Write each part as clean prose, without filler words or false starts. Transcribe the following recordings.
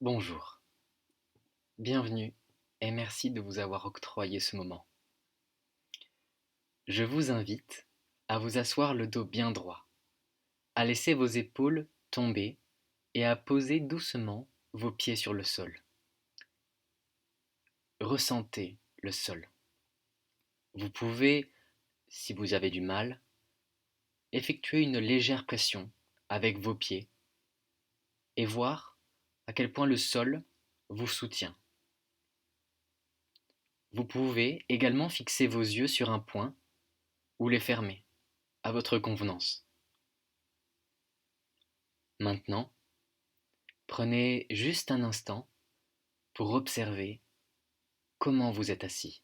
Bonjour, bienvenue et merci de vous avoir octroyé ce moment. Je vous invite à vous asseoir le dos bien droit, à laisser vos épaules tomber et à poser doucement vos pieds sur le sol. Ressentez le sol. Vous pouvez, si vous avez du mal, effectuer une légère pression avec vos pieds et voir à quel point le sol vous soutient. Vous pouvez également fixer vos yeux sur un point ou les fermer, à votre convenance. Maintenant, prenez juste un instant pour observer comment vous êtes assis.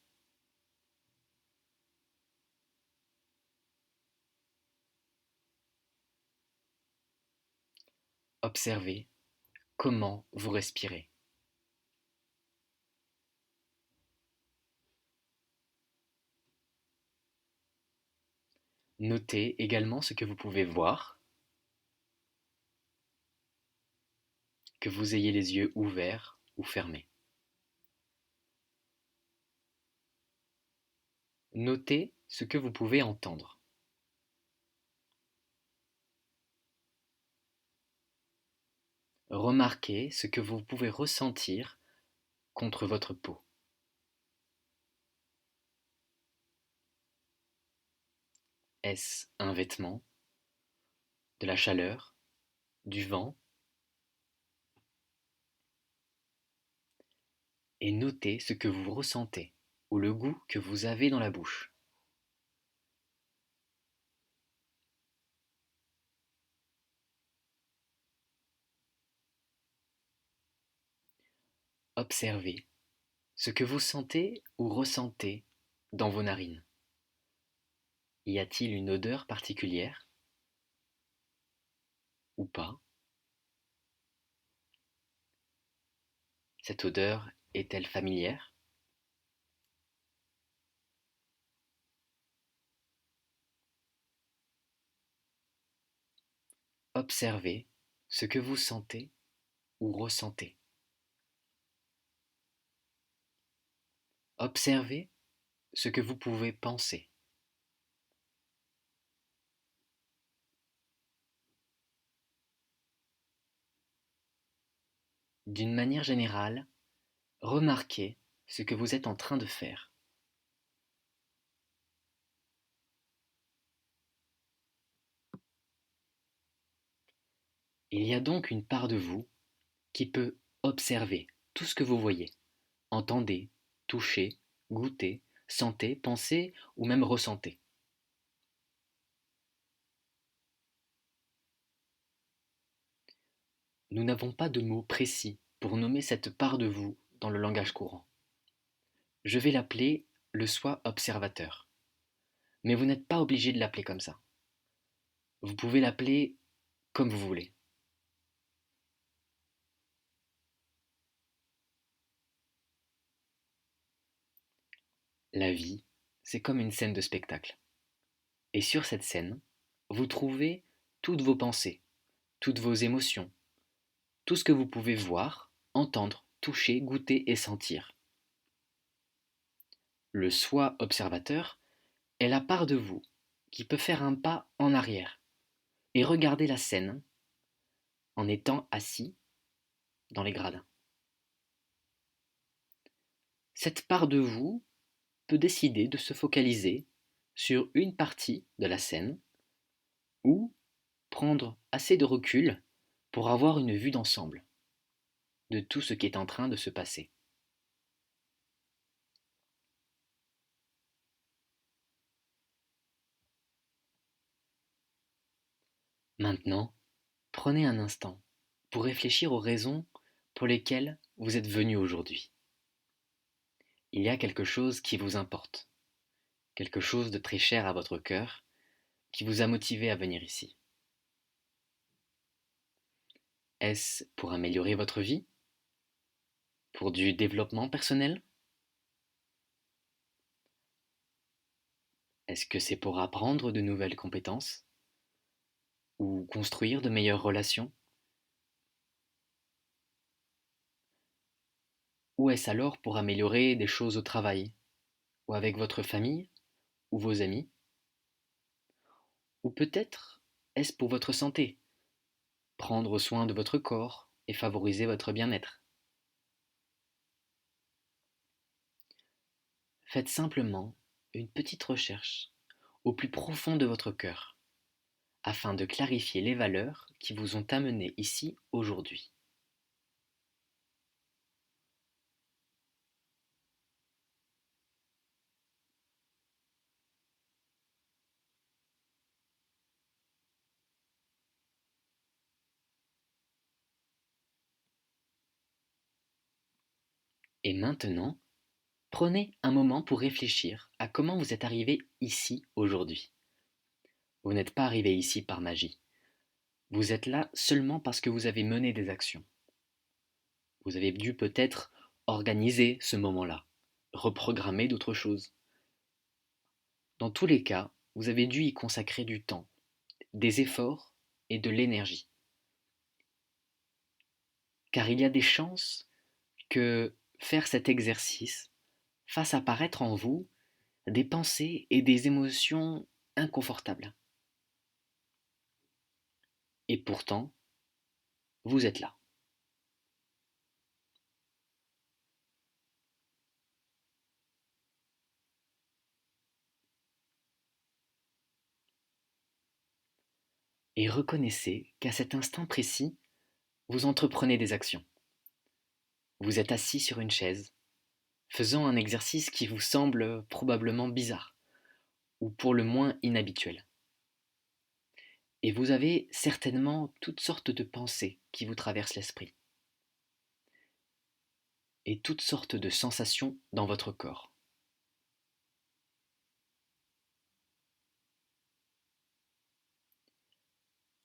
Observez comment vous respirez. Notez également ce que vous pouvez voir, que vous ayez les yeux ouverts ou fermés. Notez ce que vous pouvez entendre. Remarquez ce que vous pouvez ressentir contre votre peau. Est-ce un vêtement, de la chaleur, du vent? Et notez ce que vous ressentez ou le goût que vous avez dans la bouche. Observez ce que vous sentez ou ressentez dans vos narines. Y a-t-il une odeur particulière ou pas? Cette odeur est-elle familière? Observez ce que vous sentez ou ressentez. Observez ce que vous pouvez penser. D'une manière générale, remarquez ce que vous êtes en train de faire. Il y a donc une part de vous qui peut observer tout ce que vous voyez, entendez, touchez, goûtez, sentez, pensez ou même ressentez. Nous n'avons pas de mots précis pour nommer cette part de vous dans le langage courant. Je vais l'appeler le soi observateur. Mais vous n'êtes pas obligé de l'appeler comme ça. Vous pouvez l'appeler comme vous voulez. La vie, c'est comme une scène de spectacle. Et sur cette scène, vous trouvez toutes vos pensées, toutes vos émotions, tout ce que vous pouvez voir, entendre, toucher, goûter et sentir. Le soi observateur est la part de vous qui peut faire un pas en arrière et regarder la scène en étant assis dans les gradins. Cette part de vous peut décider de se focaliser sur une partie de la scène ou prendre assez de recul pour avoir une vue d'ensemble de tout ce qui est en train de se passer. Maintenant, prenez un instant pour réfléchir aux raisons pour lesquelles vous êtes venu aujourd'hui. Il y a quelque chose qui vous importe, quelque chose de très cher à votre cœur qui vous a motivé à venir ici. Est-ce pour améliorer votre vie? Pour du développement personnel? Est-ce que c'est pour apprendre de nouvelles compétences? Ou construire de meilleures relations? Ou est-ce alors pour améliorer des choses au travail, ou avec votre famille, ou vos amis? Ou peut-être est-ce pour votre santé, prendre soin de votre corps et favoriser votre bien-être? Faites simplement une petite recherche au plus profond de votre cœur, afin de clarifier les valeurs qui vous ont amené ici aujourd'hui. Et maintenant, prenez un moment pour réfléchir à comment vous êtes arrivé ici aujourd'hui. Vous n'êtes pas arrivé ici par magie. Vous êtes là seulement parce que vous avez mené des actions. Vous avez dû peut-être organiser ce moment-là, reprogrammer d'autres choses. Dans tous les cas, vous avez dû y consacrer du temps, des efforts et de l'énergie. Car il y a des chances que faire cet exercice fasse apparaître en vous des pensées et des émotions inconfortables. Et pourtant, vous êtes là. Et reconnaissez qu'à cet instant précis, vous entreprenez des actions. Vous êtes assis sur une chaise, faisant un exercice qui vous semble probablement bizarre, ou pour le moins inhabituel. Et vous avez certainement toutes sortes de pensées qui vous traversent l'esprit, et toutes sortes de sensations dans votre corps.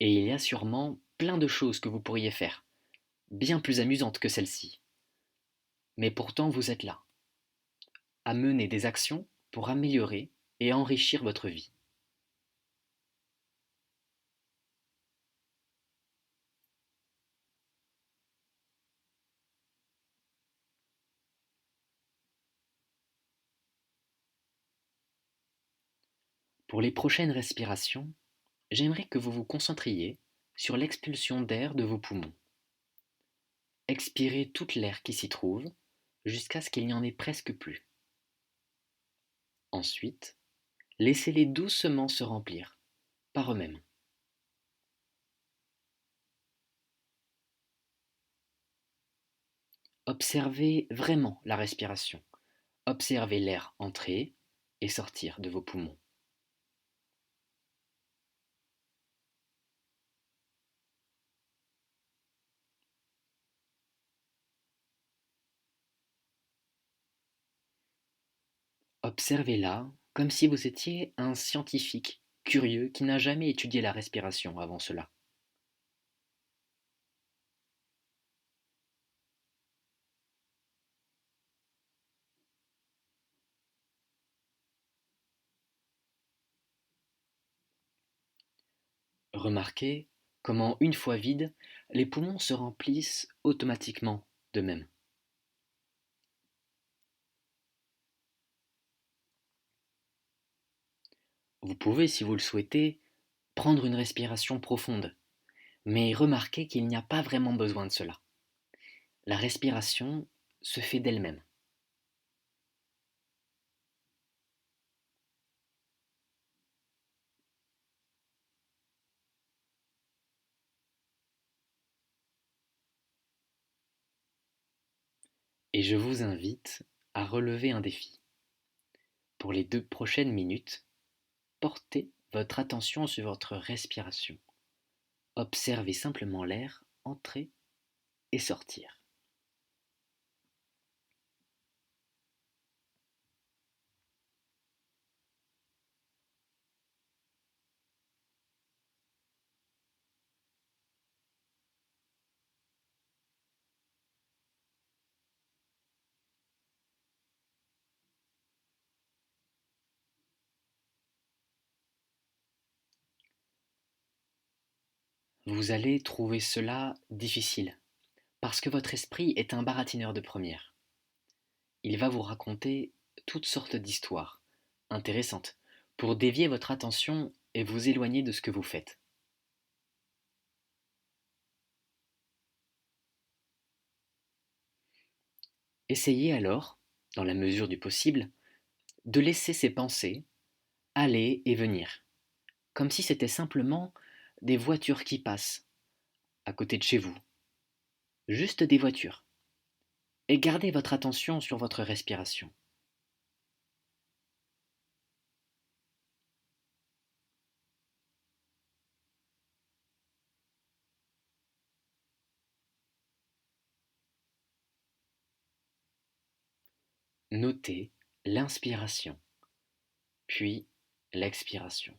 Et il y a sûrement plein de choses que vous pourriez faire, bien plus amusantes que celle-ci. Mais pourtant vous êtes là, à mener des actions pour améliorer et enrichir votre vie. Pour les prochaines respirations, j'aimerais que vous vous concentriez sur l'expulsion d'air de vos poumons. Expirez toute l'air qui s'y trouve jusqu'à ce qu'il n'y en ait presque plus. Ensuite, laissez-les doucement se remplir par eux-mêmes. Observez vraiment la respiration. Observez l'air entrer et sortir de vos poumons. Observez-la comme si vous étiez un scientifique curieux qui n'a jamais étudié la respiration avant cela. Remarquez comment, une fois vides, les poumons se remplissent automatiquement d'eux-mêmes. Vous pouvez, si vous le souhaitez, prendre une respiration profonde, mais remarquez qu'il n'y a pas vraiment besoin de cela. La respiration se fait d'elle-même. Et je vous invite à relever un défi. Pour les 2 prochaines minutes, portez votre attention sur votre respiration. Observez simplement l'air entrer et sortir. Vous allez trouver cela difficile, parce que votre esprit est un baratineur de première. il va vous raconter toutes sortes d'histoires intéressantes pour dévier votre attention et vous éloigner de ce que vous faites. Essayez alors, dans la mesure du possible, de laisser ces pensées aller et venir, comme si c'était simplement des voitures qui passent à côté de chez vous, juste des voitures, et gardez votre attention sur votre respiration. Notez l'inspiration, puis l'expiration.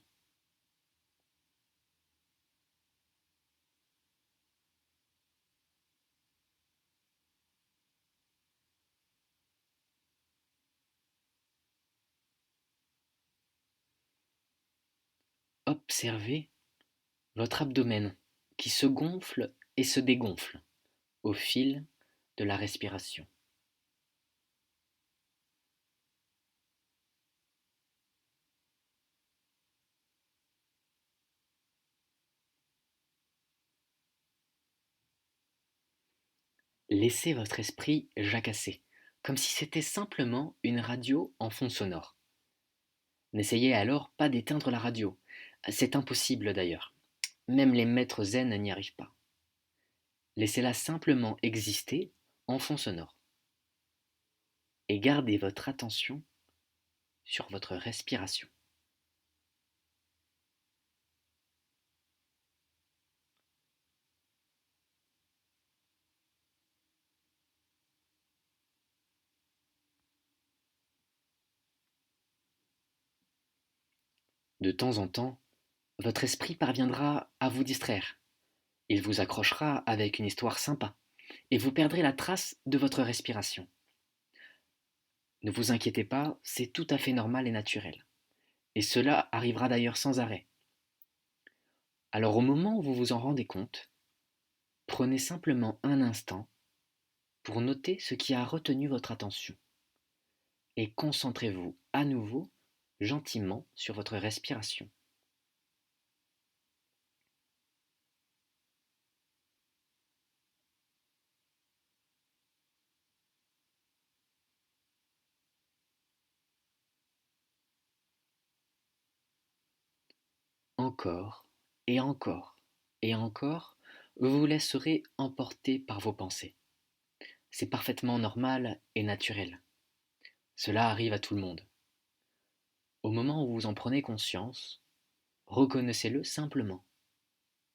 Observez votre abdomen qui se gonfle et se dégonfle au fil de la respiration. Laissez votre esprit jacasser, comme si c'était simplement une radio en fond sonore. N'essayez alors pas d'éteindre la radio. C'est impossible d'ailleurs. Même les maîtres zen n'y arrivent pas. Laissez-la simplement exister en fond sonore. Et gardez votre attention sur votre respiration. De temps en temps, votre esprit parviendra à vous distraire. Il vous accrochera avec une histoire sympa et vous perdrez la trace de votre respiration. Ne vous inquiétez pas, c'est tout à fait normal et naturel. Et cela arrivera d'ailleurs sans arrêt. Alors au moment où vous vous en rendez compte, prenez simplement un instant pour noter ce qui a retenu votre attention et concentrez-vous à nouveau gentiment sur votre respiration. Encore et encore et encore, vous vous laisserez emporter par vos pensées. C'est parfaitement normal et naturel. Cela arrive à tout le monde. Au moment où vous en prenez conscience, reconnaissez-le simplement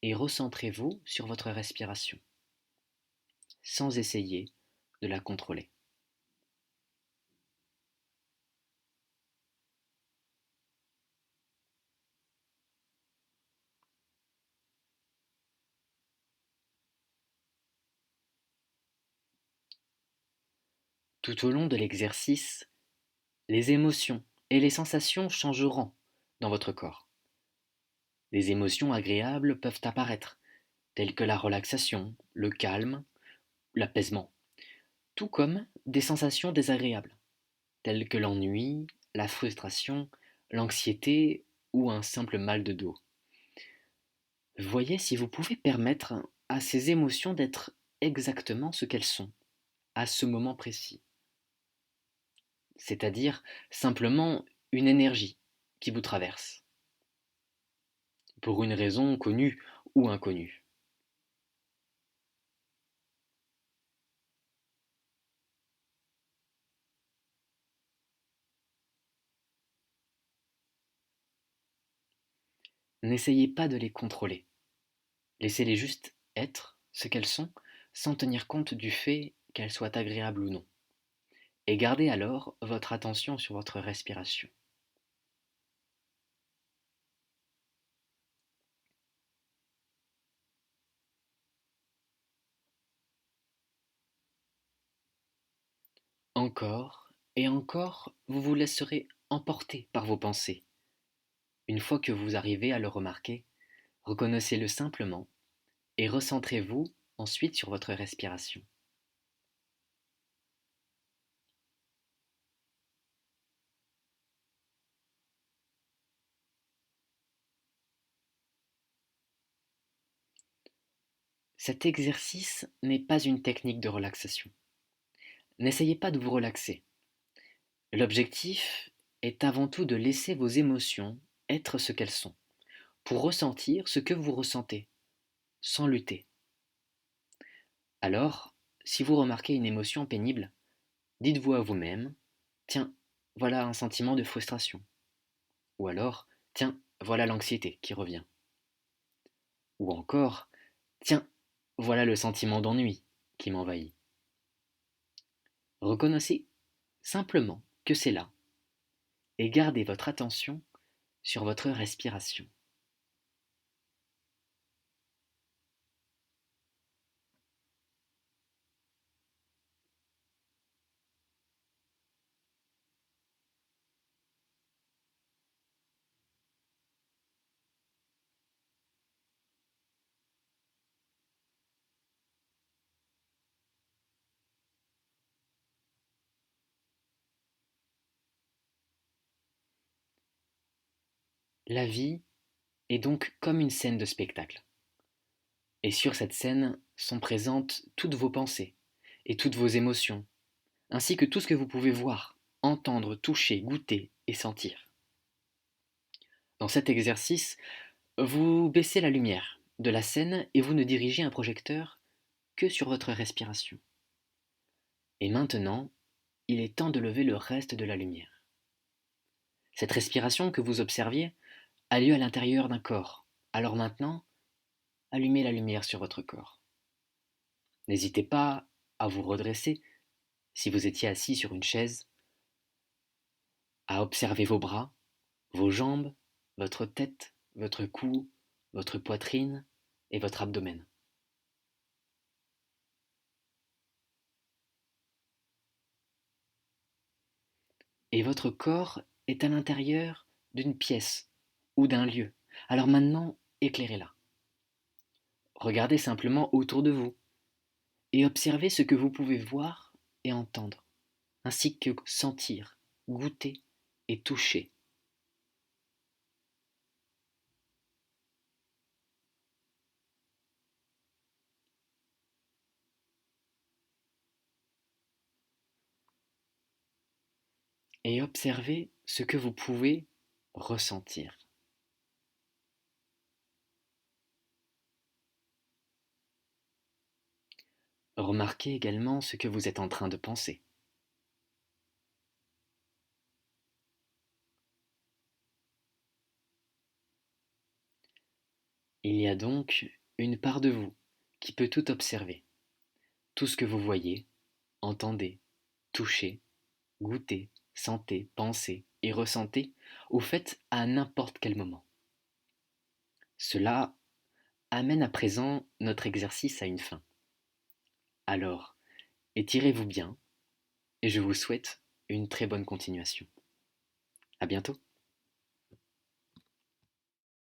et recentrez-vous sur votre respiration, sans essayer de la contrôler. Tout au long de l'exercice, les émotions et les sensations changeront dans votre corps. Des émotions agréables peuvent apparaître, telles que la relaxation, le calme, l'apaisement, tout comme des sensations désagréables, telles que l'ennui, la frustration, l'anxiété ou un simple mal de dos. Voyez si vous pouvez permettre à ces émotions d'être exactement ce qu'elles sont, à ce moment précis. C'est-à-dire simplement une énergie qui vous traverse, pour une raison connue ou inconnue. N'essayez pas de les contrôler, laissez-les juste être ce qu'elles sont, sans tenir compte du fait qu'elles soient agréables ou non. Et gardez alors votre attention sur votre respiration. Encore et encore, vous vous laisserez emporter par vos pensées. Une fois que vous arrivez à le remarquer, reconnaissez-le simplement et recentrez-vous ensuite sur votre respiration. Cet exercice n'est pas une technique de relaxation. N'essayez pas de vous relaxer. L'objectif est avant tout de laisser vos émotions être ce qu'elles sont, pour ressentir ce que vous ressentez, sans lutter. Alors, si vous remarquez une émotion pénible, dites-vous à vous-même, tiens, voilà un sentiment de frustration. Ou alors, tiens, voilà l'anxiété qui revient. Ou encore, tiens, voilà le sentiment d'ennui qui m'envahit. Reconnaissez simplement que c'est là et gardez votre attention sur votre respiration. La vie est donc comme une scène de spectacle. Et sur cette scène sont présentes toutes vos pensées et toutes vos émotions, ainsi que tout ce que vous pouvez voir, entendre, toucher, goûter et sentir. Dans cet exercice, vous baissez la lumière de la scène et vous ne dirigez un projecteur que sur votre respiration. Et maintenant, il est temps de lever le reste de la lumière. Cette respiration que vous observiez a lieu à l'intérieur d'un corps. Alors maintenant, allumez la lumière sur votre corps. N'hésitez pas à vous redresser si vous étiez assis sur une chaise, à observer vos bras, vos jambes, votre tête, votre cou, votre poitrine et votre abdomen. Et votre corps est à l'intérieur d'une pièce ou d'un lieu. Alors maintenant, éclairez-la. Regardez simplement autour de vous et observez ce que vous pouvez voir et entendre, ainsi que sentir, goûter et toucher. Et observez ce que vous pouvez ressentir. Remarquez également ce que vous êtes en train de penser. Il y a donc une part de vous qui peut tout observer, tout ce que vous voyez, entendez, touchez, goûtez, sentez, pensez et ressentez, au fait à n'importe quel moment. Cela amène à présent notre exercice à une fin. Alors, étirez-vous bien et je vous souhaite une très bonne continuation. À bientôt.